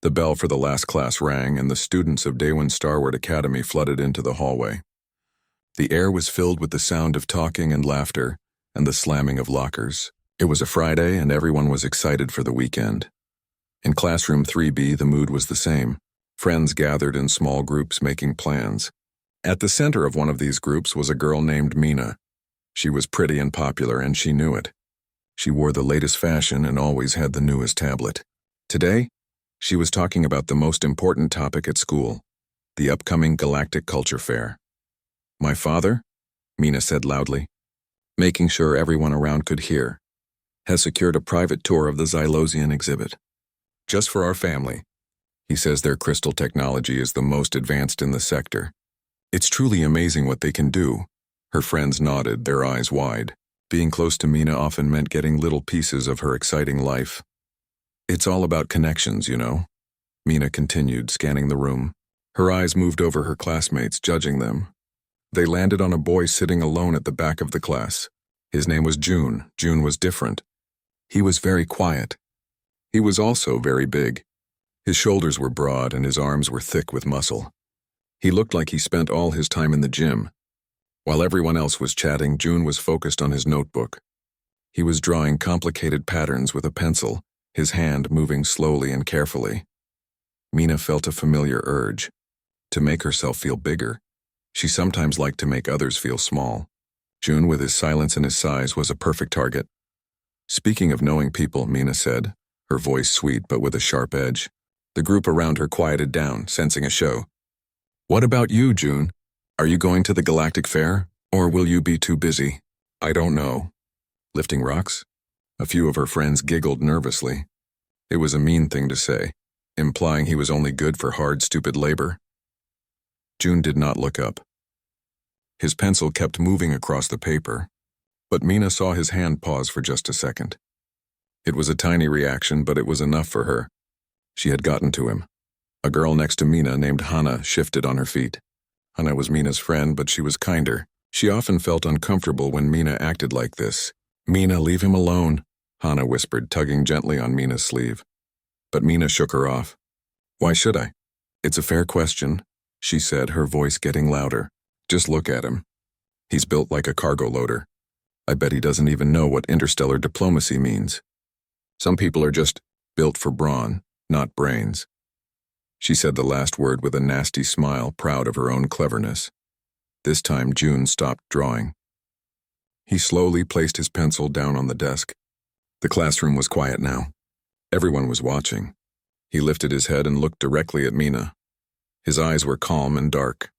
The bell for the last class rang, and the students of Dwayne Starward Academy flooded into the hallway. The air was filled with the sound of talking and laughter, and the slamming of lockers. It was a Friday, and everyone was excited for the weekend. In classroom 3B, the mood was the same. Friends gathered in small groups making plans. At the center of one of these groups was a girl named Mina. She was pretty and popular, and she knew it. She wore the latest fashion and always had the newest tablet. Today, she was talking about the most important topic at school, the upcoming Galactic Culture Fair. "My father," Mina said loudly, making sure everyone around could hear, "has secured a private tour of the Xylosian exhibit. Just for our family. He says their crystal technology is the most advanced in the sector. It's truly amazing what they can do." Her friends nodded, their eyes wide. Being close to Mina often meant getting little pieces of her exciting life. "It's all about connections, you know," Mina continued, scanning the room. Her eyes moved over her classmates, judging them. They landed on a boy sitting alone at the back of the class. His name was June. June was different. He was very quiet. He was also very big. His shoulders were broad and his arms were thick with muscle. He looked like he spent all his time in the gym. While everyone else was chatting, June was focused on his notebook. He was drawing complicated patterns with a pencil, his hand moving slowly and carefully. Mina felt a familiar urge to make herself feel bigger. She sometimes liked to make others feel small. June, with his silence and his size, was a perfect target. "Speaking of knowing people," Mina said, her voice sweet but with a sharp edge. The group around her quieted down, sensing a show. "What about you, June? Are you going to the Galactic Fair, or will you be too busy?" "I don't know." "Lifting rocks?" A few of her friends giggled nervously. It was a mean thing to say, implying he was only good for hard, stupid labor. June did not look up. His pencil kept moving across the paper, but Mina saw his hand pause for just a second. It was a tiny reaction, but it was enough for her. She had gotten to him. A girl next to Mina named Hannah shifted on her feet. Hannah was Mina's friend, but she was kinder. She often felt uncomfortable when Mina acted like this. "Mina, leave him alone," Hannah whispered, tugging gently on Mina's sleeve. But Mina shook her off. "Why should I?" "It's a fair question," she said, her voice getting louder. "Just look at him. He's built like a cargo loader. I bet he doesn't even know what interstellar diplomacy means. Some people are just built for brawn, not brains." She said the last word with a nasty smile, proud of her own cleverness. This time June stopped drawing. He slowly placed his pencil down on the desk. The classroom was quiet now. Everyone was watching. He lifted his head and looked directly at Mina. His eyes were calm and dark.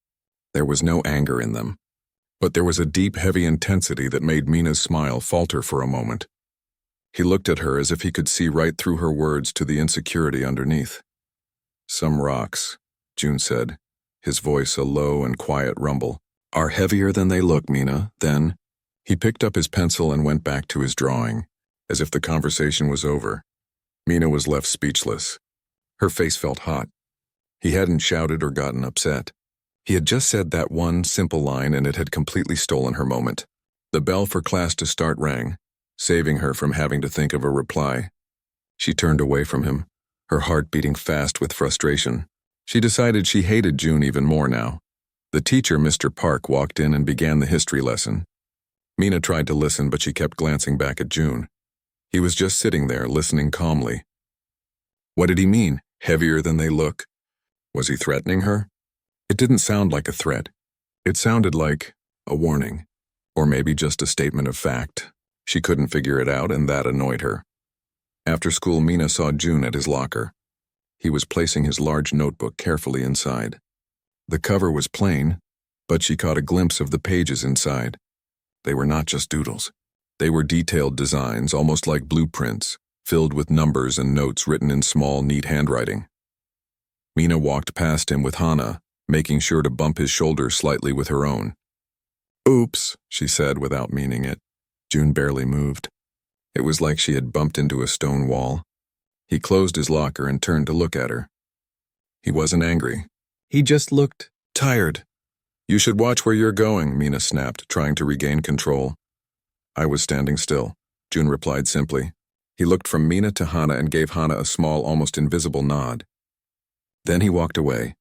There was no anger in them, but there was a deep, heavy intensity that made Mina's smile falter for a moment. He looked at her as if he could see right through her words to the insecurity underneath. "Some rocks," June said, his voice a low and quiet rumble, "are heavier than they look, Mina." Then he picked up his pencil and went back to his drawing, as if the conversation was over. Mina was left speechless. Her face felt hot. He hadn't shouted or gotten upset. He had just said that one simple line, and it had completely stolen her moment. The bell for class to start rang, saving her from having to think of a reply. She turned away from him, her heart beating fast with frustration. She decided she hated June even more now. The teacher, Mr. Park, walked in and began the history lesson. Mina tried to listen, but she kept glancing back at June. He was just sitting there, listening calmly. What did he mean? Heavier than they look? Was he threatening her? It didn't sound like a threat. It sounded like a warning, or maybe just a statement of fact. She couldn't figure it out, and that annoyed her. After school, Mina saw June at his locker. He was placing his large notebook carefully inside. The cover was plain, but she caught a glimpse of the pages inside. They were not just doodles. They were detailed designs, almost like blueprints, filled with numbers and notes written in small, neat handwriting. Mina walked past him with Hannah, making sure to bump his shoulder slightly with her own. "Oops," she said without meaning it. June barely moved. It was like she had bumped into a stone wall. He closed his locker and turned to look at her. He wasn't angry. He just looked tired. "You should watch where you're going," Mina snapped, trying to regain control. "I was standing still," June replied simply. He looked from Mina to Hannah and gave Hannah a small, almost invisible nod. Then he walked away,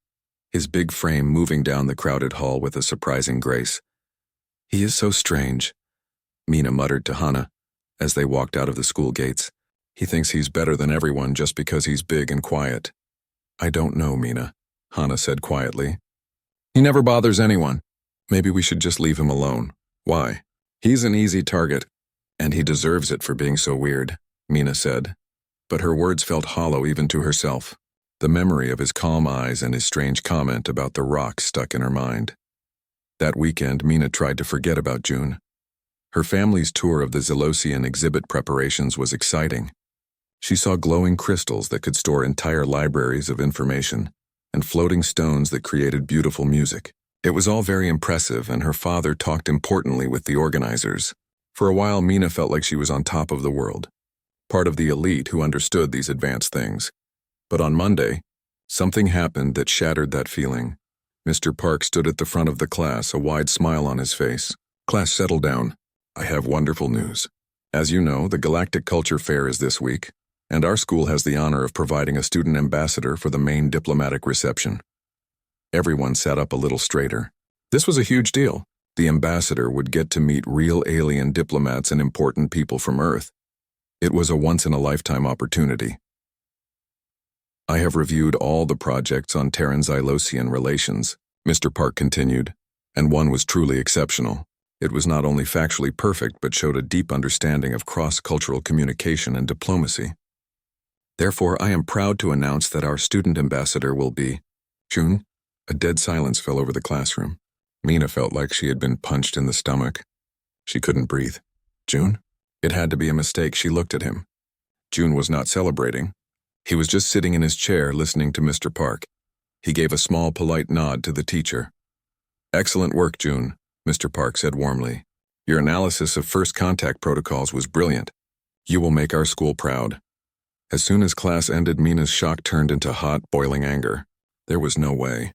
his big frame moving down the crowded hall with a surprising grace. "He is so strange," Mina muttered to Hannah as they walked out of the school gates. "He thinks he's better than everyone just because he's big and quiet." "I don't know, Mina," Hannah said quietly. "He never bothers anyone. Maybe we should just leave him alone." "Why?" "He's an easy target, and he deserves it for being so weird," Mina said. But her words felt hollow even to herself. The memory of his calm eyes and his strange comment about the rock stuck in her mind. That weekend, Mina tried to forget about June. Her family's tour of the Zelosian exhibit preparations was exciting. She saw glowing crystals that could store entire libraries of information, and floating stones that created beautiful music. It was all very impressive, and her father talked importantly with the organizers. For a while, Mina felt like she was on top of the world, part of the elite who understood these advanced things. But on Monday, something happened that shattered that feeling. Mr. Park stood at the front of the class, a wide smile on his face. "Class, settle down. I have wonderful news. As you know, the Galactic Culture Fair is this week, and our school has the honor of providing a student ambassador for the main diplomatic reception." Everyone sat up a little straighter. This was a huge deal. The ambassador would get to meet real alien diplomats and important people from Earth. It was a once-in-a-lifetime opportunity. "I have reviewed all the projects on Terran-Xylosian relations," Mr. Park continued, "and one was truly exceptional. It was not only factually perfect but showed a deep understanding of cross-cultural communication and diplomacy. Therefore, I am proud to announce that our student ambassador will be June." A dead silence fell over the classroom. Mina felt like she had been punched in the stomach. She couldn't breathe. "June?" It had to be a mistake. She looked at him. June was not celebrating. He was just sitting in his chair listening to Mr. Park. He gave a small, polite nod to the teacher. "Excellent work, June," Mr. Park said warmly. "Your analysis of first contact protocols was brilliant. You will make our school proud." As soon as class ended, Mina's shock turned into hot, boiling anger. There was no way.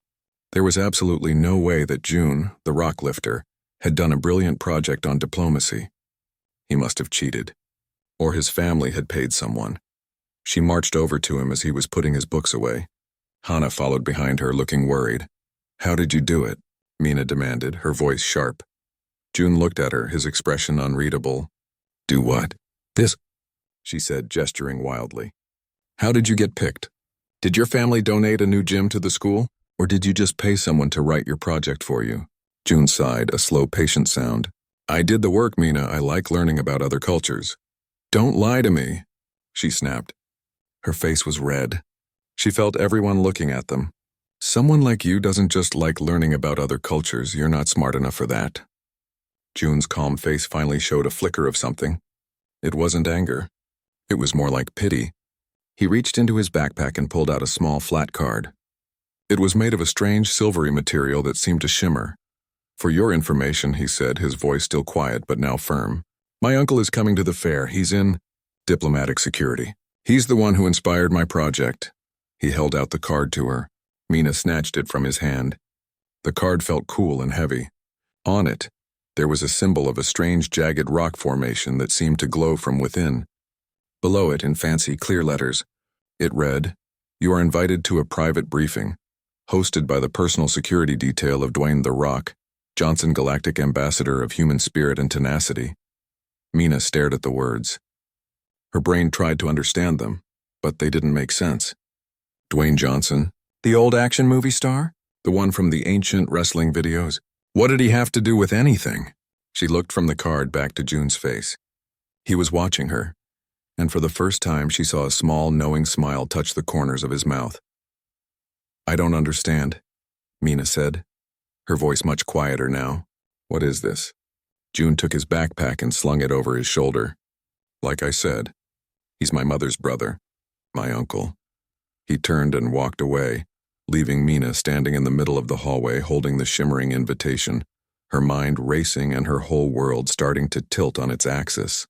There was absolutely no way that June, the rock lifter, had done a brilliant project on diplomacy. He must have cheated. Or his family had paid someone. She marched over to him as he was putting his books away. Hannah followed behind her, looking worried. "How did you do it?" Mina demanded, her voice sharp. June looked at her, his expression unreadable. "Do what?" "This," she said, gesturing wildly. "How did you get picked? Did your family donate a new gym to the school? Or did you just pay someone to write your project for you?" June sighed, a slow, patient sound. "I did the work, Mina. I like learning about other cultures." "Don't lie to me," she snapped. Her face was red. She felt everyone looking at them. "Someone like you doesn't just like learning about other cultures. You're not smart enough for that." June's calm face finally showed a flicker of something. It wasn't anger. It was more like pity. He reached into his backpack and pulled out a small flat card. It was made of a strange silvery material that seemed to shimmer. "For your information," he said, his voice still quiet but now firm, "my uncle is coming to the fair. He's in diplomatic security. He's the one who inspired my project." He held out the card to her. Mina snatched it from his hand. The card felt cool and heavy. On it, there was a symbol of a strange jagged rock formation that seemed to glow from within. Below it, in fancy clear letters, it read, "You are invited to a private briefing, hosted by the personal security detail of Dwayne the Rock, Johnson Galactic Ambassador of Human Spirit and Tenacity." Mina stared at the words. Her brain tried to understand them, but they didn't make sense. Dwayne Johnson, the old action movie star? The one from the ancient wrestling videos? What did he have to do with anything? She looked from the card back to June's face. He was watching her, and for the first time she saw a small, knowing smile touch the corners of his mouth. "I don't understand," Mina said, her voice much quieter now. "What is this?" June took his backpack and slung it over his shoulder. "Like I said, he's my mother's brother, my uncle." He turned and walked away, leaving Mina standing in the middle of the hallway holding the shimmering invitation, her mind racing and her whole world starting to tilt on its axis.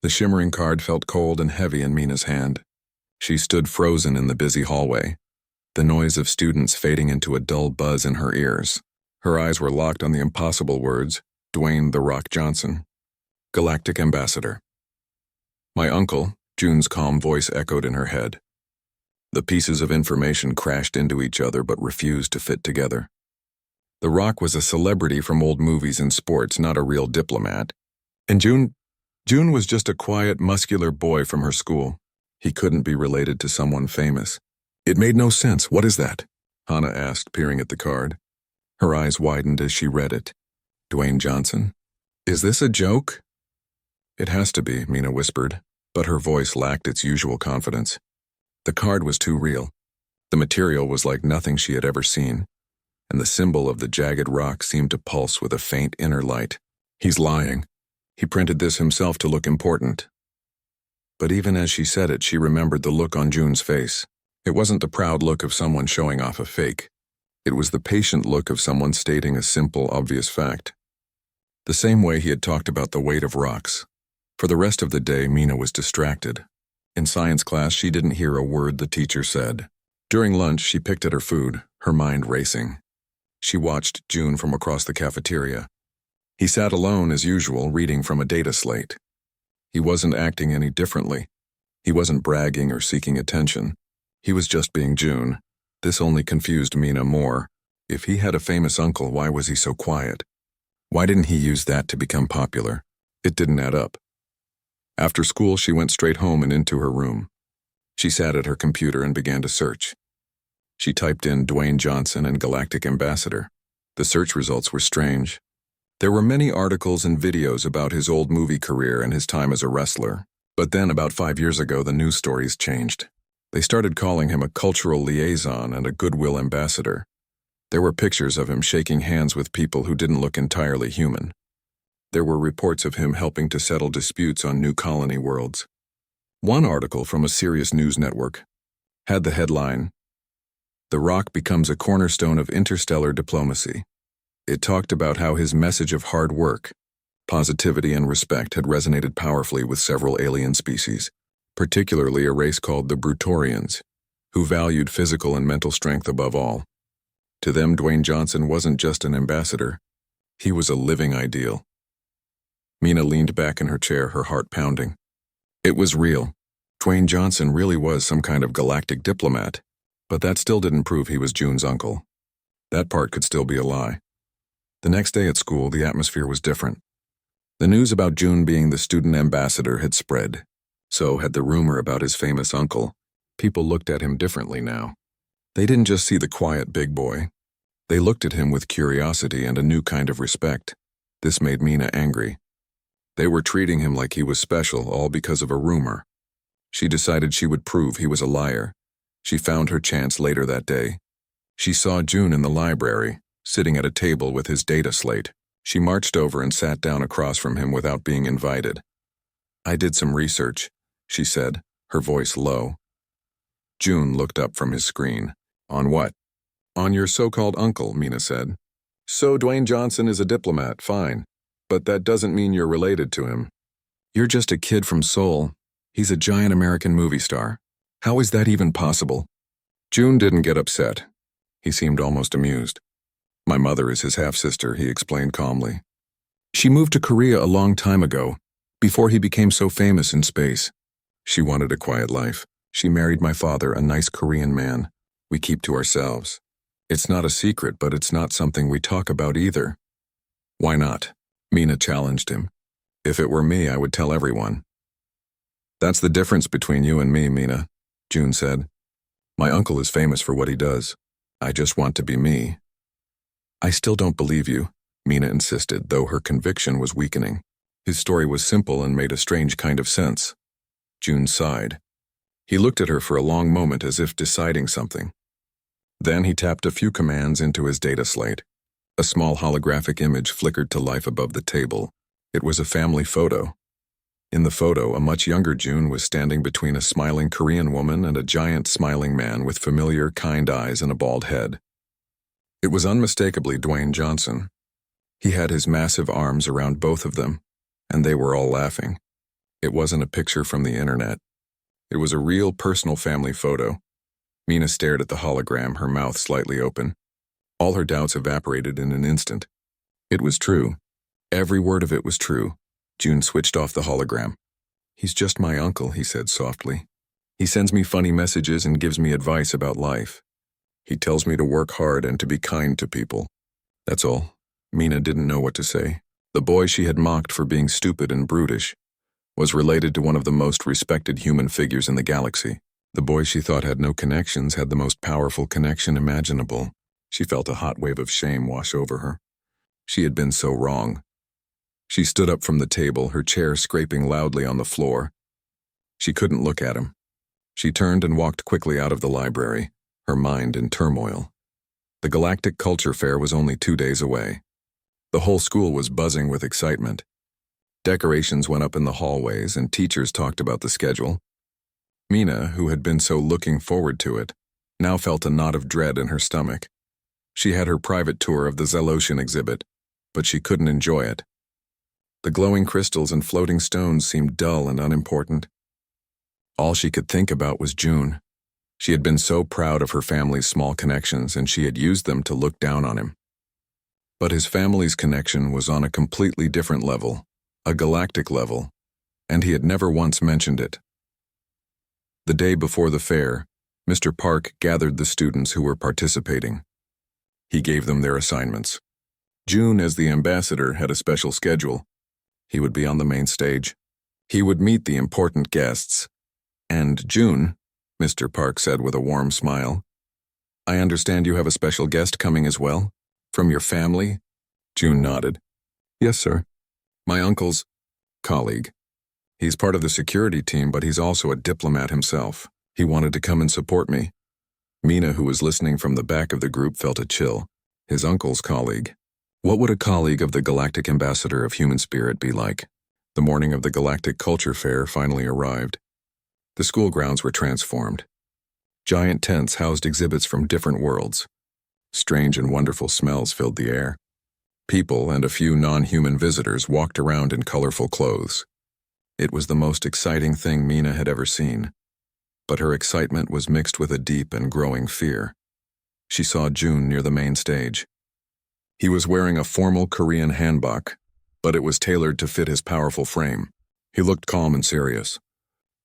The shimmering card felt cold and heavy in Mina's hand. She stood frozen in the busy hallway, the noise of students fading into a dull buzz in her ears. Her eyes were locked on the impossible words, "Dwayne the Rock Johnson, Galactic Ambassador." "My uncle," June's calm voice echoed in her head. The pieces of information crashed into each other but refused to fit together. The Rock was a celebrity from old movies and sports, not a real diplomat. And June was just a quiet, muscular boy from her school. He couldn't be related to someone famous. It made no sense. What is that? Hannah asked, peering at the card. Her eyes widened as she read it. Dwayne Johnson? Is this a joke? It has to be, Mina whispered, but her voice lacked its usual confidence. The card was too real. The material was like nothing she had ever seen, and the symbol of the jagged rock seemed to pulse with a faint inner light. He's lying. He printed this himself to look important. But even as she said it, she remembered the look on June's face. It wasn't the proud look of someone showing off a fake. It was the patient look of someone stating a simple, obvious fact. The same way he had talked about the weight of rocks. For the rest of the day, Mina was distracted. In science class, she didn't hear a word the teacher said. During lunch, she picked at her food, her mind racing. She watched June from across the cafeteria. He sat alone as usual, reading from a data slate. He wasn't acting any differently. He wasn't bragging or seeking attention. He was just being June. This only confused Mina more. If he had a famous uncle, why was he so quiet? Why didn't he use that to become popular? It didn't add up. After school, she went straight home and into her room. She sat at her computer and began to search. She typed in Dwayne Johnson and Galactic Ambassador. The search results were strange. There were many articles and videos about his old movie career and his time as a wrestler. But then, about 5 years ago, the news stories changed. They started calling him a cultural liaison and a goodwill ambassador. There were pictures of him shaking hands with people who didn't look entirely human. There were reports of him helping to settle disputes on new colony worlds. One article from a serious news network had the headline, "The Rock becomes a cornerstone of interstellar diplomacy." It talked about how his message of hard work, positivity, and respect had resonated powerfully with several alien species, particularly a race called the Brutorians, who valued physical and mental strength above all. To them, Dwayne Johnson wasn't just an ambassador. He was a living ideal. Mina leaned back in her chair, her heart pounding. It was real. Dwayne Johnson really was some kind of galactic diplomat, but that still didn't prove he was June's uncle. That part could still be a lie. The next day at school, the atmosphere was different. The news about June being the student ambassador had spread. So had the rumor about his famous uncle. People looked at him differently now. They didn't just see the quiet big boy. They looked at him with curiosity and a new kind of respect. This made Mina angry. They were treating him like he was special, all because of a rumor. She decided she would prove he was a liar. She found her chance later that day. She saw June in the library, sitting at a table with his data slate. She marched over and sat down across from him without being invited. "I did some research," she said, her voice low. June looked up from his screen. "On what?" "On your so-called uncle," Mina said. "So Dwayne Johnson is a diplomat, fine. But that doesn't mean you're related to him. You're just a kid from Seoul. He's a giant American movie star. How is that even possible?" June didn't get upset. He seemed almost amused. "My mother is his half-sister," he explained calmly. "She moved to Korea a long time ago, before he became so famous in space. She wanted a quiet life. She married my father, a nice Korean man. We keep to ourselves. It's not a secret, but it's not something we talk about either." "Why not?" Mina challenged him. "If it were me, I would tell everyone." "That's the difference between you and me, Mina," June said. "My uncle is famous for what he does. I just want to be me." "I still don't believe you," Mina insisted, though her conviction was weakening. His story was simple and made a strange kind of sense. June sighed. He looked at her for a long moment as if deciding something. Then he tapped a few commands into his data slate. A small holographic image flickered to life above the table. It was a family photo. In the photo, a much younger June was standing between a smiling Korean woman and a giant smiling man with familiar, kind eyes and a bald head. It was unmistakably Dwayne Johnson. He had his massive arms around both of them, and they were all laughing. It wasn't a picture from the internet. It was a real personal family photo. Mina stared at the hologram, her mouth slightly open. All her doubts evaporated in an instant. It was true. Every word of it was true. June switched off the hologram. "He's just my uncle," he said softly. He sends me funny messages and gives me advice about life. He tells me to work hard and to be kind to people. That's all. Mina didn't know what to say. The boy she had mocked for being stupid and brutish was related to one of the most respected human figures in the galaxy. The boy she thought had no connections had the most powerful connection imaginable. She felt a hot wave of shame wash over her. She had been so wrong. She stood up from the table, her chair scraping loudly on the floor. She couldn't look at him. She turned and walked quickly out of the library, her mind in turmoil. The Galactic Culture Fair was only 2 days away. The whole school was buzzing with excitement. Decorations went up in the hallways and teachers talked about the schedule. Mina, who had been so looking forward to it, now felt a knot of dread in her stomach. She had her private tour of the Zelosian exhibit, but she couldn't enjoy it. The glowing crystals and floating stones seemed dull and unimportant. All she could think about was June. She had been so proud of her family's small connections, and she had used them to look down on him. But his family's connection was on a completely different level, a galactic level, and he had never once mentioned it. The day before the fair, Mr. Park gathered the students who were participating. He gave them their assignments. June, as the ambassador, had a special schedule. He would be on the main stage. He would meet the important guests. And June, Mr. Park said with a warm smile, "I understand you have a special guest coming as well? From your family?" June nodded. "Yes, sir. My uncle's colleague. He's part of the security team, but he's also a diplomat himself. He wanted to come and support me." Mina, who was listening from the back of the group, felt a chill. His uncle's colleague. What would a colleague of the Galactic Ambassador of Human Spirit be like? The morning of the Galactic Culture Fair finally arrived. The school grounds were transformed. Giant tents housed exhibits from different worlds. Strange and wonderful smells filled the air. People and a few non-human visitors walked around in colorful clothes. It was the most exciting thing Mina had ever seen. But her excitement was mixed with a deep and growing fear. She saw June near the main stage. He was wearing a formal Korean hanbok, but it was tailored to fit his powerful frame. He looked calm and serious.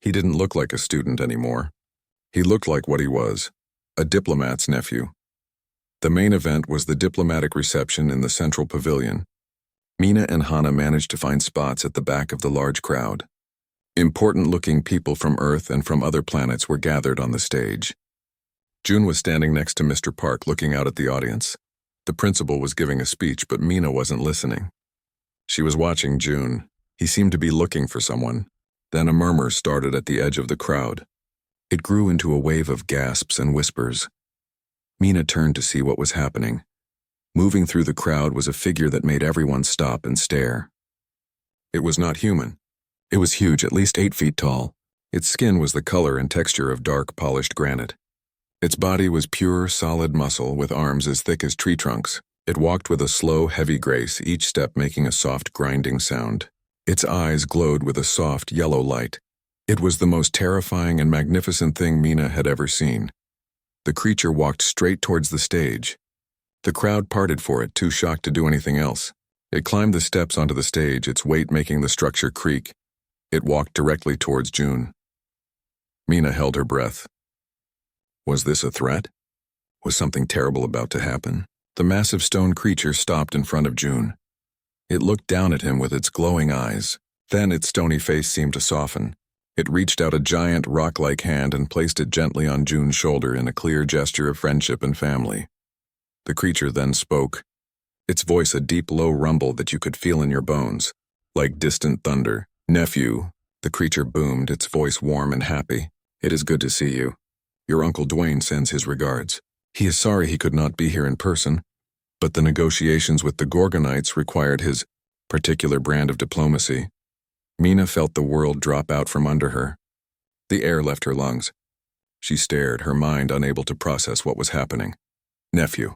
He didn't look like a student anymore. He looked like what he was, a diplomat's nephew. The main event was the diplomatic reception in the central pavilion. Mina and Hana managed to find spots at the back of the large crowd. Important-looking people from Earth and from other planets were gathered on the stage. June was standing next to Mr. Park looking out at the audience. The principal was giving a speech, but Mina wasn't listening. She was watching June. He seemed to be looking for someone. Then a murmur started at the edge of the crowd. It grew into a wave of gasps and whispers. Mina turned to see what was happening. Moving through the crowd was a figure that made everyone stop and stare. It was not human. It was huge, at least 8 feet tall. Its skin was the color and texture of dark, polished granite. Its body was pure, solid muscle with arms as thick as tree trunks. It walked with a slow, heavy grace, each step making a soft, grinding sound. Its eyes glowed with a soft, yellow light. It was the most terrifying and magnificent thing Mina had ever seen. The creature walked straight towards the stage. The crowd parted for it, too shocked to do anything else. It climbed the steps onto the stage, its weight making the structure creak. It walked directly towards June. Mina held her breath. Was this a threat? Was something terrible about to happen? The massive stone creature stopped in front of June. It looked down at him with its glowing eyes. Then its stony face seemed to soften. It reached out a giant rock-like hand and placed it gently on June's shoulder in a clear gesture of friendship and family. The creature then spoke, its voice a deep, low rumble that you could feel in your bones, like distant thunder. "Nephew," the creature boomed, its voice warm and happy. "It is good to see you. Your Uncle Dwayne sends his regards. He is sorry he could not be here in person, but the negotiations with the Gorgonites required his particular brand of diplomacy." Mina felt the world drop out from under her. The air left her lungs. She stared, her mind unable to process what was happening. Nephew.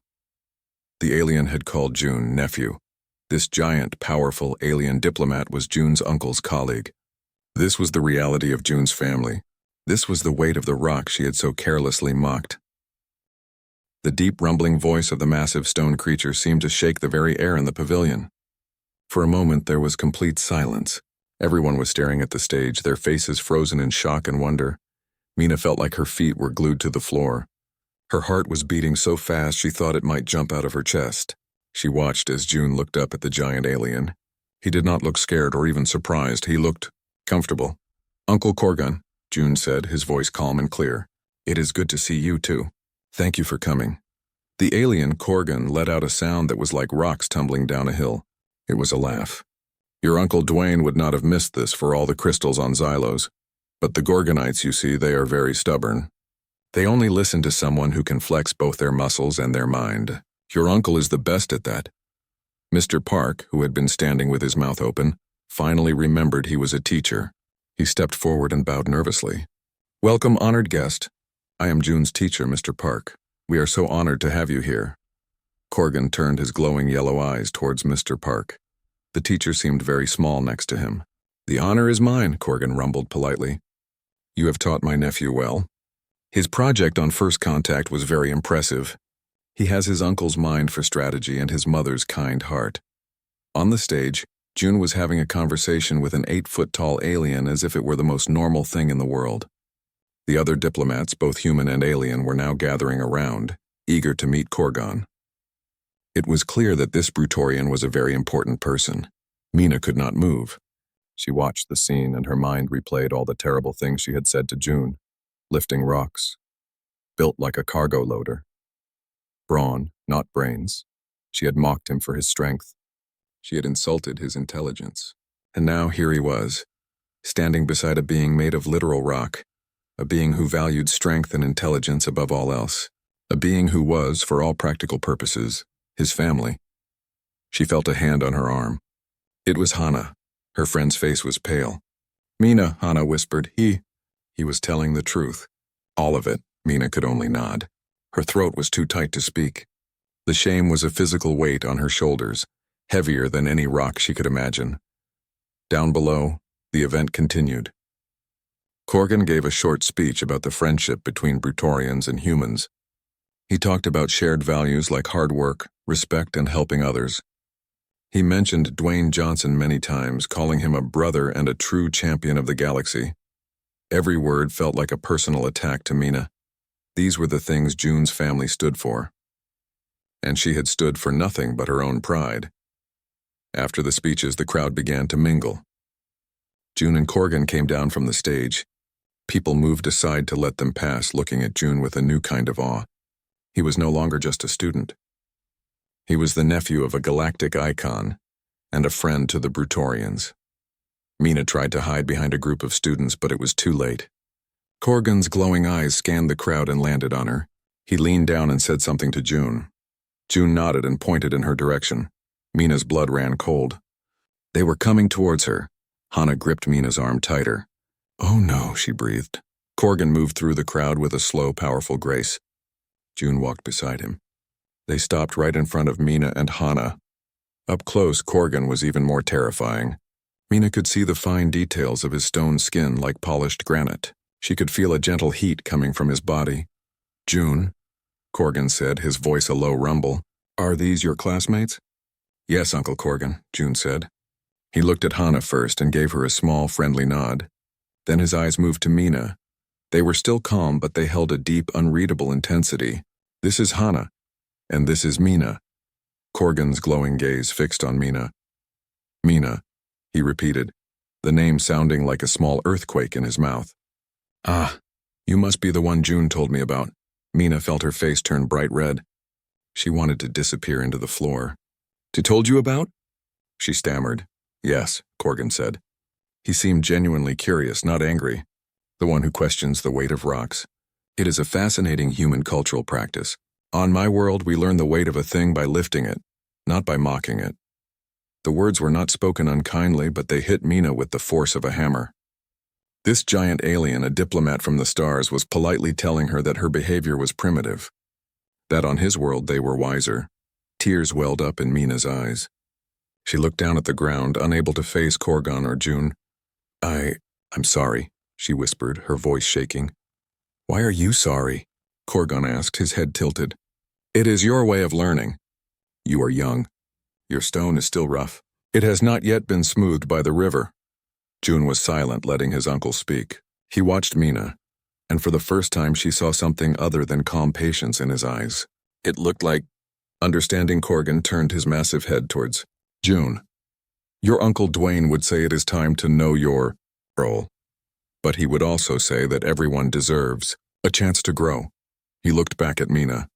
The alien had called June nephew. This giant, powerful alien diplomat was June's uncle's colleague. This was the reality of June's family. This was the weight of the rock she had so carelessly mocked. The deep rumbling voice of the massive stone creature seemed to shake the very air in the pavilion. For a moment there was complete silence. Everyone was staring at the stage, their faces frozen in shock and wonder. Mina felt like her feet were glued to the floor. Her heart was beating so fast she thought it might jump out of her chest. She watched as June looked up at the giant alien. He did not look scared or even surprised. He looked comfortable. "Uncle Corgun," June said, his voice calm and clear. "It is good to see you too. Thank you for coming." The alien, Corgun, let out a sound that was like rocks tumbling down a hill. It was a laugh. "Your Uncle Dwayne would not have missed this for all the crystals on Xylos. But the Gorgonites, you see, they are very stubborn. They only listen to someone who can flex both their muscles and their mind. Your uncle is the best at that." Mr. Park, who had been standing with his mouth open, finally remembered he was a teacher. He stepped forward and bowed nervously. "Welcome, honored guest. I am June's teacher, Mr. Park. We are so honored to have you here." Corgan turned his glowing yellow eyes towards Mr. Park. The teacher seemed very small next to him. "The honor is mine," Corgan rumbled politely. "You have taught my nephew well. His project on First Contact was very impressive. He has his uncle's mind for strategy and his mother's kind heart." On the stage, June was having a conversation with an 8-foot-tall alien as if it were the most normal thing in the world. The other diplomats, both human and alien, were now gathering around, eager to meet Corgan. It was clear that this Brutorian was a very important person. Mina could not move. She watched the scene and her mind replayed all the terrible things she had said to June. Lifting rocks. Built like a cargo loader. Brawn, not brains. She had mocked him for his strength. She had insulted his intelligence. And now here he was, standing beside a being made of literal rock, a being who valued strength and intelligence above all else, a being who was, for all practical purposes, his family. She felt a hand on her arm. It was Hana. Her friend's face was pale. "Mina," Hana whispered. He was telling the truth. All of it. Mina could only nod. Her throat was too tight to speak. The shame was a physical weight on her shoulders, heavier than any rock she could imagine. Down below, the event continued. Corgan gave a short speech about the friendship between Brutorians and humans. He talked about shared values like hard work, respect, and helping others. He mentioned Dwayne Johnson many times, calling him a brother and a true champion of the galaxy. Every word felt like a personal attack to Mina. These were the things June's family stood for. And she had stood for nothing but her own pride. After the speeches, the crowd began to mingle. June and Corgan came down from the stage. People moved aside to let them pass, looking at June with a new kind of awe. He was no longer just a student. He was the nephew of a galactic icon and a friend to the Brutorians. Mina tried to hide behind a group of students, but it was too late. Corgan's glowing eyes scanned the crowd and landed on her. He leaned down and said something to June. June nodded and pointed in her direction. Mina's blood ran cold. They were coming towards her. Hana gripped Mina's arm tighter. "Oh no," she breathed. Corgan moved through the crowd with a slow, powerful grace. June walked beside him. They stopped right in front of Mina and Hana. Up close, Corgan was even more terrifying. Mina could see the fine details of his stone skin like polished granite. She could feel a gentle heat coming from his body. "June," Corgan said, his voice a low rumble. "Are these your classmates?" "Yes, Uncle Corgan," June said. He looked at Hana first and gave her a small, friendly nod. Then his eyes moved to Mina. They were still calm, but they held a deep, unreadable intensity. "This is Hana, and this is Mina." Corgan's glowing gaze fixed on Mina. "Mina," he repeated, the name sounding like a small earthquake in his mouth. "Ah, you must be the one June told me about." Mina felt her face turn bright red. She wanted to disappear into the floor. "To told you about?" She stammered. "Yes," Corgan said. He seemed genuinely curious, not angry. The one who questions the weight of rocks. "It is a fascinating human cultural practice. On my world, we learn the weight of a thing by lifting it, not by mocking it." The words were not spoken unkindly, but they hit Mina with the force of a hammer. This giant alien, a diplomat from the stars, was politely telling her that her behavior was primitive. That on his world they were wiser. Tears welled up in Mina's eyes. She looked down at the ground, unable to face Corgan or June. I'm sorry," she whispered, her voice shaking. "Why are you sorry?" Corgan asked, his head tilted. "It is your way of learning. You are young. Your stone is still rough. It has not yet been smoothed by the river." June was silent, letting his uncle speak. He watched Mina. and for the first time she saw something other than calm patience in his eyes. It looked like understanding. Corgan turned his massive head towards June. Your Uncle Dwayne would say it is time to know your role, but he would also say that everyone deserves a chance to grow. He looked back at Mina.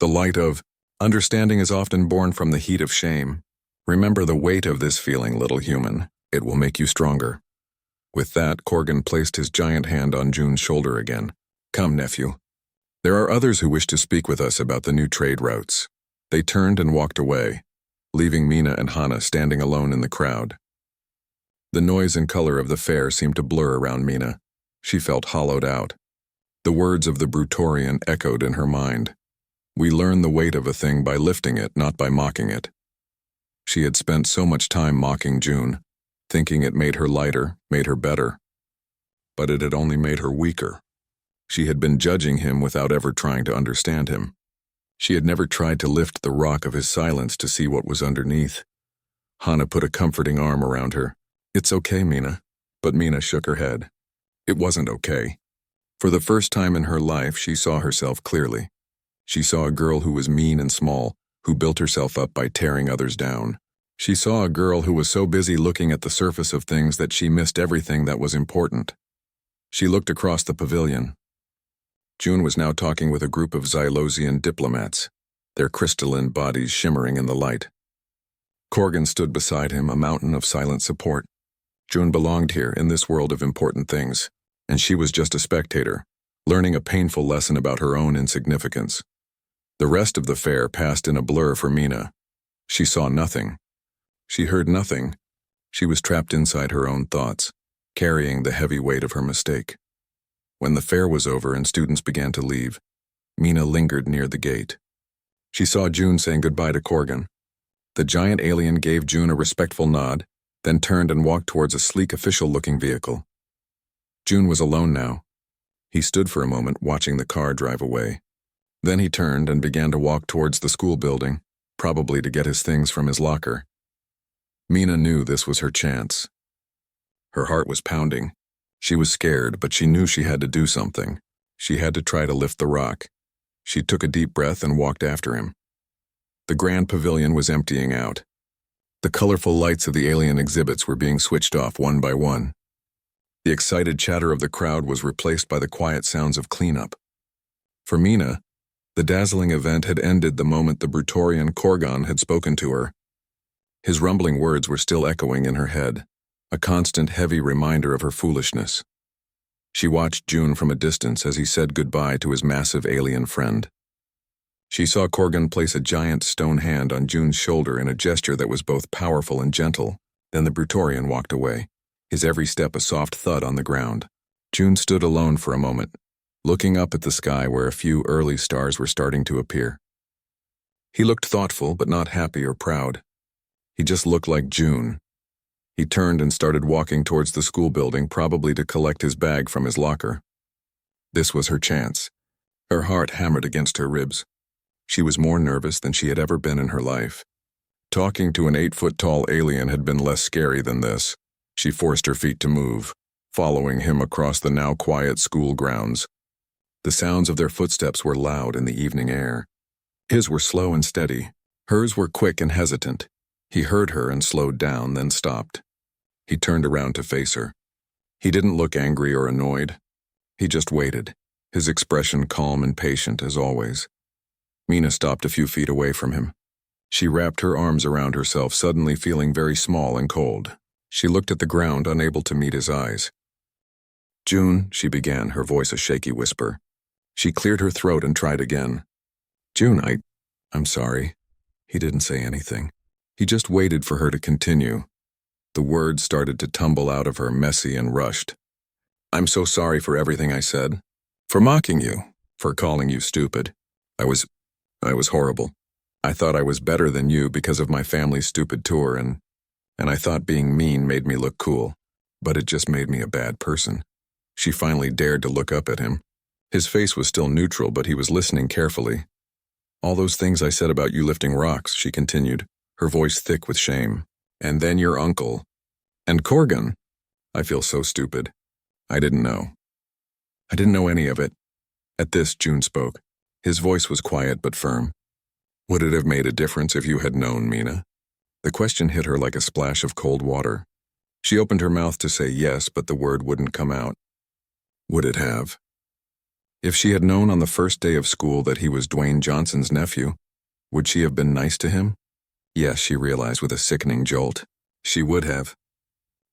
The light of understanding is often born from the heat of shame. Remember the weight of this feeling, little human. It will make you stronger. With that, Corgan placed his giant hand on June's shoulder again. Come, nephew. There are others who wish to speak with us about the new trade routes. They turned and walked away, leaving Mina and Hannah standing alone in the crowd. The noise and color of the fair seemed to blur around Mina. She felt hollowed out. The words of the Brutorian echoed in her mind. We learn the weight of a thing by lifting it, not by mocking it. She had spent so much time mocking June, thinking it made her lighter, made her better. But it had only made her weaker. She had been judging him without ever trying to understand him. She had never tried to lift the rock of his silence to see what was underneath. Hannah put a comforting arm around her. It's okay, Mina. But Mina shook her head. It wasn't okay. For the first time in her life, she saw herself clearly. She saw a girl who was mean and small, who built herself up by tearing others down. She saw a girl who was so busy looking at the surface of things that she missed everything that was important. She looked across the pavilion. June was now talking with a group of Xylosian diplomats, their crystalline bodies shimmering in the light. Corgan stood beside him, a mountain of silent support. June belonged here in this world of important things, and she was just a spectator, learning a painful lesson about her own insignificance. The rest of the fair passed in a blur for Mina. She saw nothing. She heard nothing. She was trapped inside her own thoughts, carrying the heavy weight of her mistake. When the fair was over and students began to leave, Mina lingered near the gate. She saw June saying goodbye to Corgan. The giant alien gave June a respectful nod, then turned and walked towards a sleek official-looking vehicle. June was alone now. He stood for a moment watching the car drive away. Then he turned and began to walk towards the school building, probably to get his things from his locker. Mina knew this was her chance. Her heart was pounding. She was scared, but she knew she had to do something. She had to try to lift the rock. She took a deep breath and walked after him. The grand pavilion was emptying out. The colorful lights of the alien exhibits were being switched off one by one. The excited chatter of the crowd was replaced by the quiet sounds of cleanup. For Mina, the dazzling event had ended the moment the Brutorian Corgan had spoken to her. His rumbling words were still echoing in her head, a constant heavy reminder of her foolishness. She watched June from a distance as he said goodbye to his massive alien friend. She saw Corgan place a giant stone hand on June's shoulder in a gesture that was both powerful and gentle. Then the Brutorian walked away, his every step a soft thud on the ground. June stood alone for a moment, looking up at the sky where a few early stars were starting to appear. He looked thoughtful but not happy or proud. He just looked like June. He turned and started walking towards the school building, probably to collect his bag from his locker. This was her chance. Her heart hammered against her ribs. She was more nervous than she had ever been in her life. Talking to an 8-foot-tall alien had been less scary than this. She forced her feet to move, following him across the now quiet school grounds. The sounds of their footsteps were loud in the evening air. His were slow and steady. Hers were quick and hesitant. He heard her and slowed down, then stopped. He turned around to face her. He didn't look angry or annoyed. He just waited, his expression calm and patient as always. Mina stopped a few feet away from him. She wrapped her arms around herself, suddenly feeling very small and cold. She looked at the ground, unable to meet his eyes. June, she began, her voice a shaky whisper. She cleared her throat and tried again. June, I'm sorry. He didn't say anything. He just waited for her to continue. The words started to tumble out of her, messy and rushed. I'm so sorry for everything I said. For mocking you. For calling you stupid. I was horrible. I thought I was better than you because of my family's stupid tour, and I thought being mean made me look cool. But it just made me a bad person. She finally dared to look up at him. His face was still neutral, but he was listening carefully. All those things I said about you lifting rocks, she continued, her voice thick with shame. And then your uncle. And Corgan. I feel so stupid. I didn't know. I didn't know any of it. At this, June spoke. His voice was quiet but firm. Would it have made a difference if you had known, Mina? The question hit her like a splash of cold water. She opened her mouth to say yes, but the word wouldn't come out. Would it have? If she had known on the first day of school that he was Dwayne Johnson's nephew, would she have been nice to him? Yes, she realized with a sickening jolt. She would have.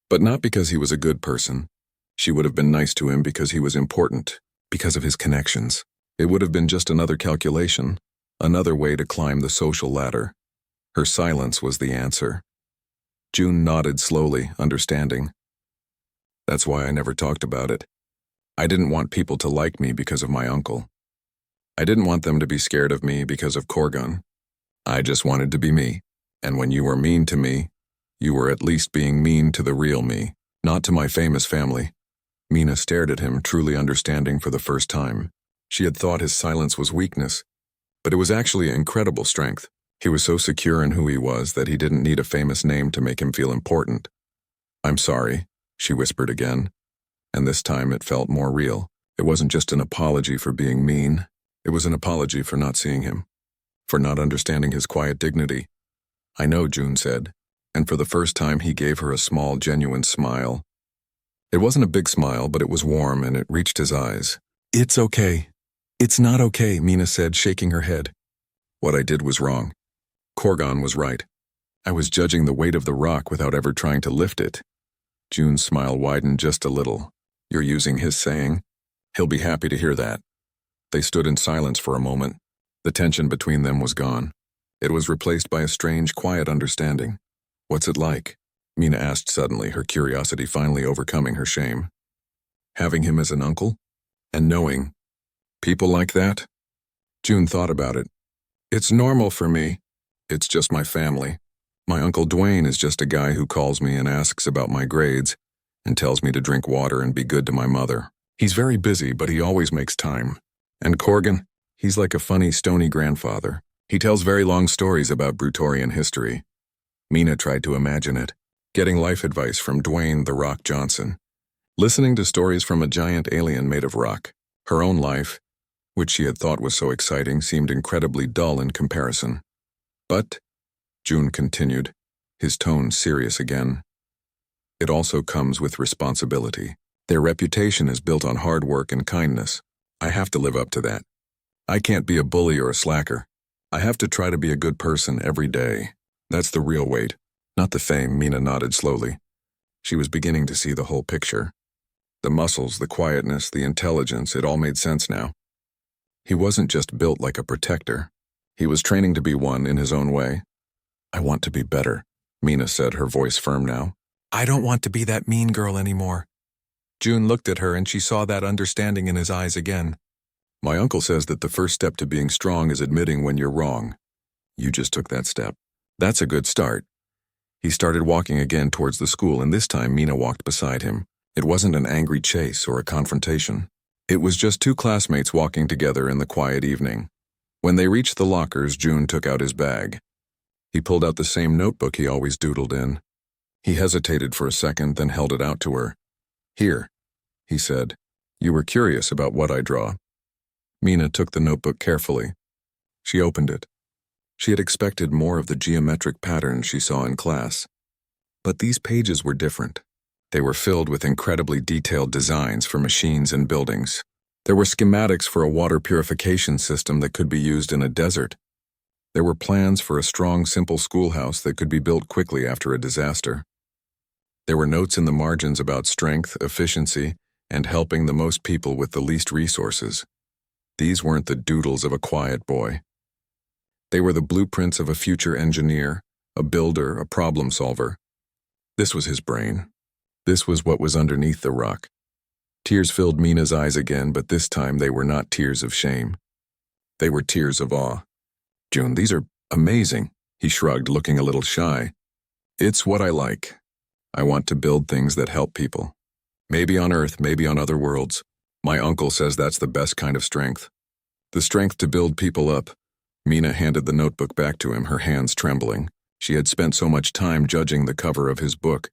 But not because he was a good person. She would have been nice to him because he was important, because of his connections. It would have been just another calculation, another way to climb the social ladder. Her silence was the answer. June nodded slowly, understanding. That's why I never talked about it. I didn't want people to like me because of my uncle. I didn't want them to be scared of me because of Corgun. I just wanted to be me. And when you were mean to me, you were at least being mean to the real me, not to my famous family. Mina stared at him, truly understanding for the first time. She had thought his silence was weakness, but it was actually incredible strength. He was so secure in who he was that he didn't need a famous name to make him feel important. I'm sorry, she whispered again, and this time it felt more real. It wasn't just an apology for being mean. It was an apology for not seeing him, for not understanding his quiet dignity. I know, June said, and for the first time he gave her a small, genuine smile. It wasn't a big smile, but it was warm and it reached his eyes. It's okay. It's not okay, Mina said, shaking her head. What I did was wrong. Corgun was right. I was judging the weight of the rock without ever trying to lift it. June's smile widened just a little. You're using his saying? He'll be happy to hear that. They stood in silence for a moment. The tension between them was gone. It was replaced by a strange, quiet understanding. What's it like? Mina asked suddenly, her curiosity finally overcoming her shame. Having him as an uncle? And knowing people like that? June thought about it. It's normal for me. It's just my family. My Uncle Dwayne is just a guy who calls me and asks about my grades and tells me to drink water and be good to my mother. He's very busy, but he always makes time. And Corgan, he's like a funny, stony grandfather. He tells very long stories about Brutorian history. Mina tried to imagine it, getting life advice from Dwayne "The Rock" Johnson, listening to stories from a giant alien made of rock. Her own life, which she had thought was so exciting, seemed incredibly dull in comparison. But, June continued, his tone serious again, it also comes with responsibility. Their reputation is built on hard work and kindness. I have to live up to that. I can't be a bully or a slacker. I have to try to be a good person every day. That's the real weight, not the fame. Mina nodded slowly. She was beginning to see the whole picture. The muscles, the quietness, the intelligence, it all made sense now. He wasn't just built like a protector. He was training to be one in his own way. I want to be better, Mina said, her voice firm now. I don't want to be that mean girl anymore. June looked at her and she saw that understanding in his eyes again. My uncle says that the first step to being strong is admitting when you're wrong. You just took that step. That's a good start. He started walking again towards the school, and this time Mina walked beside him. It wasn't an angry chase or a confrontation. It was just two classmates walking together in the quiet evening. When they reached the lockers, June took out his bag. He pulled out the same notebook he always doodled in. He hesitated for a second, then held it out to her. Here, he said. You were curious about what I draw. Mina took the notebook carefully. She opened it. She had expected more of the geometric patterns she saw in class. But these pages were different. They were filled with incredibly detailed designs for machines and buildings. There were schematics for a water purification system that could be used in a desert. There were plans for a strong, simple schoolhouse that could be built quickly after a disaster. There were notes in the margins about strength, efficiency, and helping the most people with the least resources. These weren't the doodles of a quiet boy. They were the blueprints of a future engineer, a builder, a problem solver. This was his brain. This was what was underneath the rock. Tears filled Mina's eyes again, but this time they were not tears of shame. They were tears of awe. June, these are amazing, he shrugged, looking a little shy. It's what I like. I want to build things that help people. Maybe on Earth, maybe on other worlds. My uncle says that's the best kind of strength. The strength to build people up. Mina handed the notebook back to him, her hands trembling. She had spent so much time judging the cover of his book.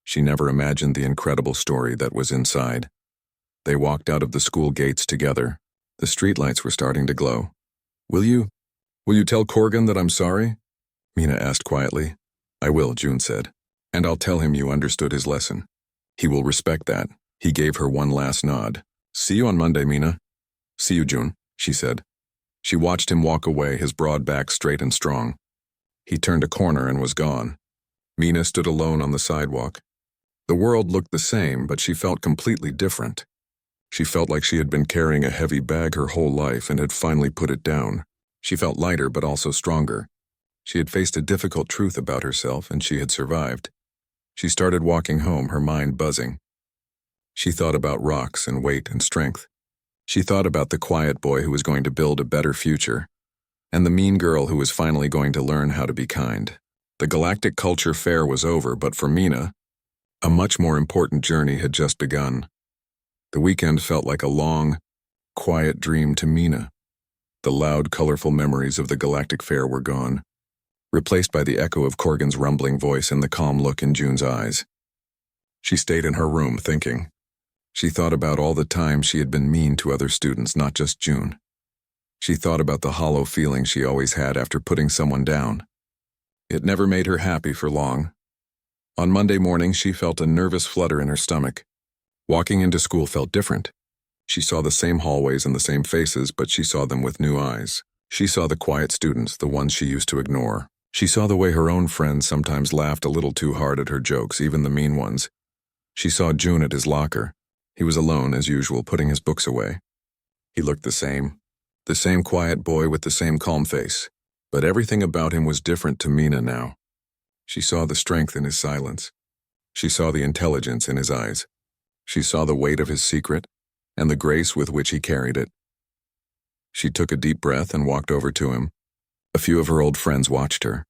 She never imagined the incredible story that was inside. They walked out of the school gates together. The streetlights were starting to glow. Will you tell Corgan that I'm sorry? Mina asked quietly. I will, June said. And I'll tell him you understood his lesson. He will respect that. He gave her one last nod. See you on Monday, Mina. See you, June, she said. She watched him walk away, his broad back straight and strong. He turned a corner and was gone. Mina stood alone on the sidewalk. The world looked the same, but she felt completely different. She felt like she had been carrying a heavy bag her whole life and had finally put it down. She felt lighter but also stronger. She had faced a difficult truth about herself and she had survived. She started walking home, her mind buzzing. She thought about rocks and weight and strength. She thought about the quiet boy who was going to build a better future, and the mean girl who was finally going to learn how to be kind. The Galactic Culture Fair was over, but for Mina, a much more important journey had just begun. The weekend felt like a long, quiet dream to Mina. The loud, colorful memories of the Galactic Fair were gone, replaced by the echo of Corgan's rumbling voice and the calm look in June's eyes. She stayed in her room, thinking. She thought about all the times she had been mean to other students, not just June. She thought about the hollow feeling she always had after putting someone down. It never made her happy for long. On Monday morning, she felt a nervous flutter in her stomach. Walking into school felt different. She saw the same hallways and the same faces, but she saw them with new eyes. She saw the quiet students, the ones she used to ignore. She saw the way her own friends sometimes laughed a little too hard at her jokes, even the mean ones. She saw June at his locker. He was alone, as usual, putting his books away. He looked the same quiet boy with the same calm face. But everything about him was different to Mina now. She saw the strength in his silence. She saw the intelligence in his eyes. She saw the weight of his secret and the grace with which he carried it. She took a deep breath and walked over to him. A few of her old friends watched her,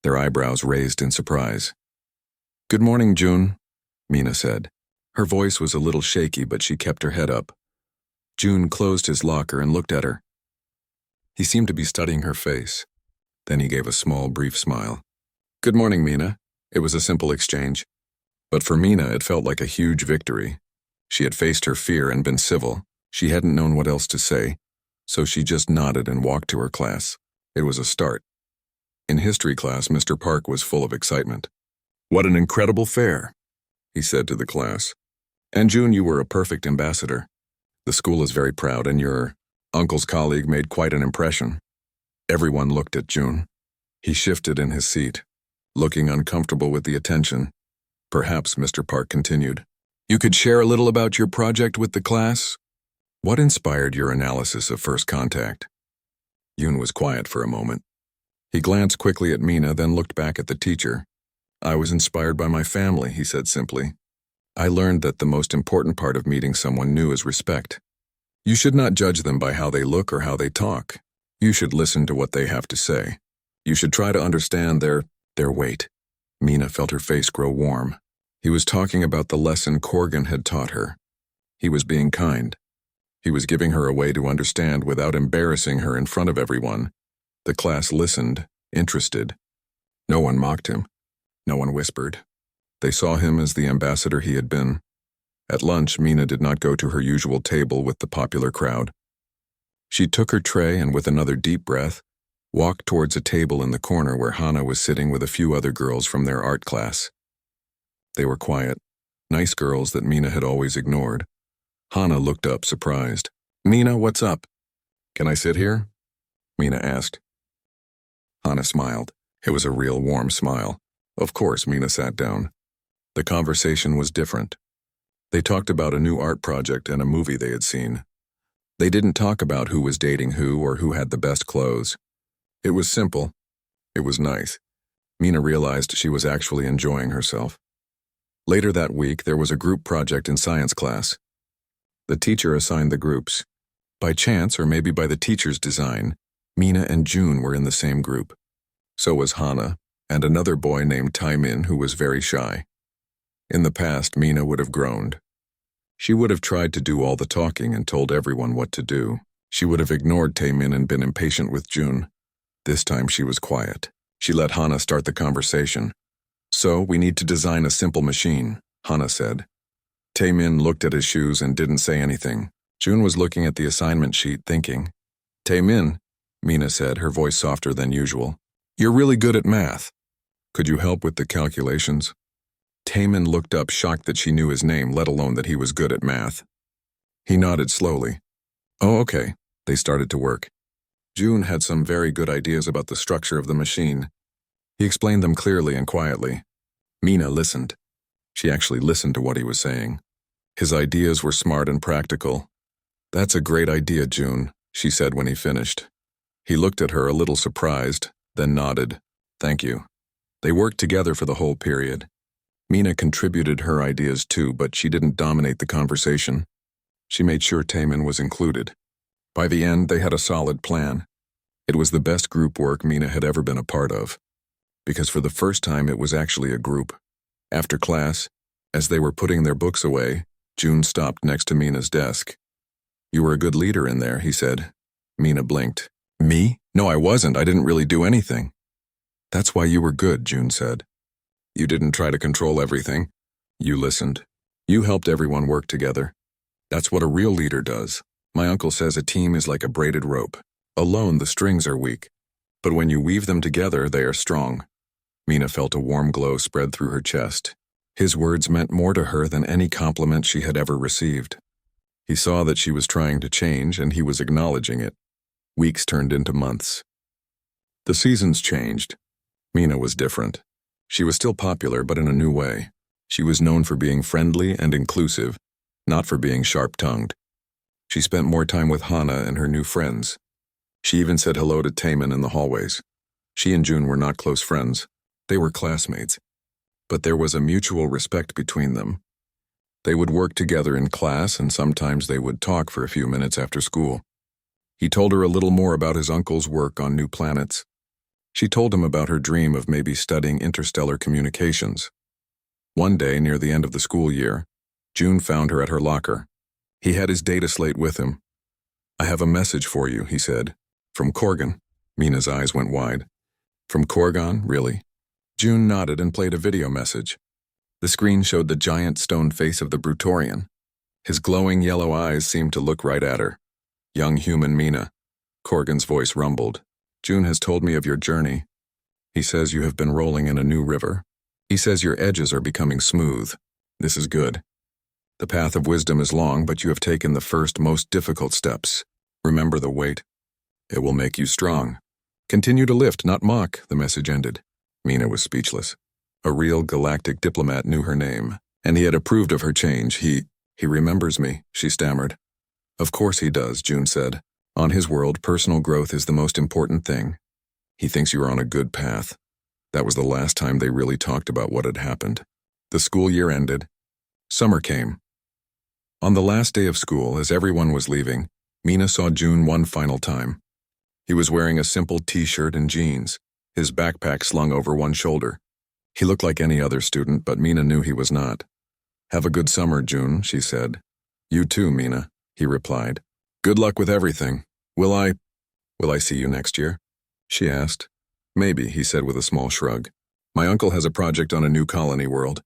their eyebrows raised in surprise. Good morning, June, Mina said. Her voice was a little shaky, but she kept her head up. June closed his locker and looked at her. He seemed to be studying her face. Then he gave a small, brief smile. Good morning, Mina. It was a simple exchange. But for Mina, it felt like a huge victory. She had faced her fear and been civil. She hadn't known what else to say, so she just nodded and walked to her class. It was a start. In history class, Mr. Park was full of excitement. What an incredible fair, he said to the class. And June, you were a perfect ambassador. The school is very proud, and your uncle's colleague made quite an impression. Everyone looked at June. He shifted in his seat, looking uncomfortable with the attention. Perhaps Mr. Park continued. You could share a little about your project with the class? What inspired your analysis of first contact? June was quiet for a moment. He glanced quickly at Mina, then looked back at the teacher. I was inspired by my family, he said simply. I learned that the most important part of meeting someone new is respect. You should not judge them by how they look or how they talk. You should listen to what they have to say. You should try to understand their weight. Mina felt her face grow warm. He was talking about the lesson Corgan had taught her. He was being kind. He was giving her a way to understand without embarrassing her in front of everyone. The class listened, interested. No one mocked him. No one whispered. They saw him as the ambassador he had been. At lunch, Mina did not go to her usual table with the popular crowd. She took her tray and, with another deep breath, walked towards a table in the corner where Hannah was sitting with a few other girls from their art class. They were quiet, nice girls that Mina had always ignored. Hannah looked up, surprised. Mina, what's up? Can I sit here? Mina asked. Hannah smiled. It was a real warm smile. Of course, Mina sat down. The conversation was different. They talked about a new art project and a movie they had seen. They didn't talk about who was dating who or who had the best clothes. It was simple. It was nice. Mina realized she was actually enjoying herself. Later that week, there was a group project in science class. The teacher assigned the groups. By chance, or maybe by the teacher's design, Mina and June were in the same group. So was Hannah, and another boy named Taemin who was very shy. In the past, Mina would have groaned. She would have tried to do all the talking and told everyone what to do. She would have ignored Taemin and been impatient with June. This time she was quiet. She let Hannah start the conversation. So, we need to design a simple machine, Hannah said. Taemin looked at his shoes and didn't say anything. June was looking at the assignment sheet, thinking. Taemin, Mina said, her voice softer than usual. You're really good at math. Could you help with the calculations? Taemin looked up, shocked that she knew his name, let alone that he was good at math. He nodded slowly. Oh, okay. They started to work. June had some very good ideas about the structure of the machine. He explained them clearly and quietly. Mina listened. She actually listened to what he was saying. His ideas were smart and practical. That's a great idea, June, she said when he finished. He looked at her a little surprised, then nodded. Thank you. They worked together for the whole period. Mina contributed her ideas too, but she didn't dominate the conversation. She made sure Taemin was included. By the end, they had a solid plan. It was the best group work Mina had ever been a part of, because for the first time it was actually a group. After class, as they were putting their books away, June stopped next to Mina's desk. You were a good leader in there, he said. Mina blinked. Me? No, I wasn't. I didn't really do anything. That's why you were good, June said. You didn't try to control everything. You listened. You helped everyone work together. That's what a real leader does. My uncle says a team is like a braided rope. Alone, the strings are weak. But when you weave them together, they are strong. Mina felt a warm glow spread through her chest. His words meant more to her than any compliment she had ever received. He saw that she was trying to change, and he was acknowledging it. Weeks turned into months. The seasons changed. Mina was different. She was still popular, but in a new way. She was known for being friendly and inclusive, not for being sharp-tongued. She spent more time with Hana and her new friends. She even said hello to Taemin in the hallways. She and June were not close friends. They were classmates. But there was a mutual respect between them. They would work together in class, and sometimes they would talk for a few minutes after school. He told her a little more about his uncle's work on new planets. She told him about her dream of maybe studying interstellar communications. One day, near the end of the school year, June found her at her locker. He had his data slate with him. I have a message for you, he said. From Corgan. Mina's eyes went wide. From Corgan, really? June nodded and played a video message. The screen showed the giant stone face of the Brutorian. His glowing yellow eyes seemed to look right at her. Young human Mina. Corgan's voice rumbled. June has told me of your journey. He says you have been rolling in a new river. He says your edges are becoming smooth. This is good. The path of wisdom is long, but you have taken the first, most difficult steps. Remember the weight. It will make you strong. Continue to lift, not mock, the message ended. Mina was speechless. A real galactic diplomat knew her name, and he had approved of her change. He remembers me, she stammered. Of course he does, June said. On his world, personal growth is the most important thing. He thinks you are on a good path. That was the last time they really talked about what had happened. The school year ended. Summer came. On the last day of school, as everyone was leaving, Mina saw June one final time. He was wearing a simple t-shirt and jeans, his backpack slung over one shoulder. He looked like any other student, but Mina knew he was not. Have a good summer, June, she said. You too, Mina, he replied. Good luck with everything. Will I see you next year? She asked. Maybe, he said with a small shrug. My uncle has a project on a new colony world.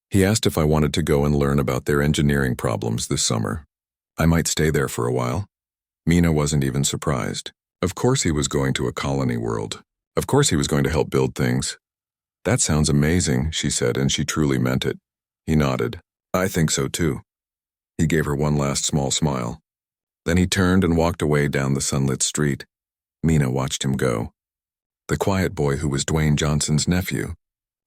He asked if I wanted to go and learn about their engineering problems this summer. I might stay there for a while. Mina wasn't even surprised. Of course he was going to a colony world. Of course he was going to help build things. That sounds amazing, she said, and she truly meant it. He nodded. I think so too. He gave her one last small smile. Then he turned and walked away down the sunlit street. Mina watched him go. The quiet boy who was Dwayne Johnson's nephew.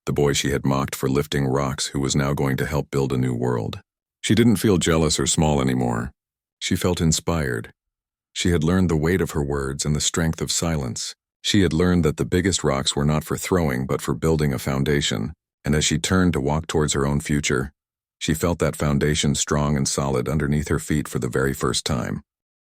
The boy she had mocked for lifting rocks, who was now going to help build a new world. She didn't feel jealous or small anymore. She felt inspired. She had learned the weight of her words and the strength of silence. She had learned that the biggest rocks were not for throwing but for building a foundation, and as she turned to walk towards her own future, she felt that foundation strong and solid underneath her feet for the very first time.